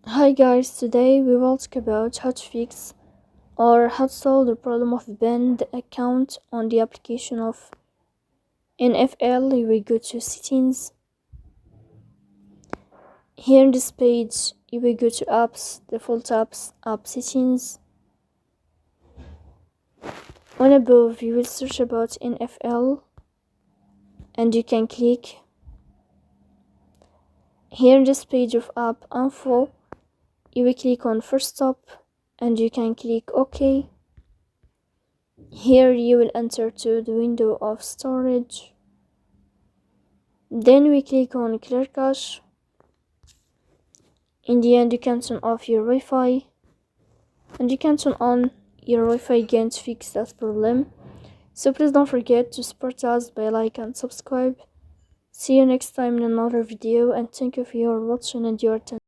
Hi guys, today we will talk about how to fix or how to solve the problem of banned account on the application of NFL. We go to settings. Here in this page, you will go to apps, default apps, app settings. On above, you will search about NFL and you can click. Here in this page of app info, you will click on first stop and you can click OK. Here you will enter to the window of storage. Then we click on clear cache. In the end, you can turn off your Wi-Fi and you can turn on your Wi-Fi again to fix that problem. So please don't forget to support us by like and subscribe. See you next time in another video, and thank you for your watching and your attention.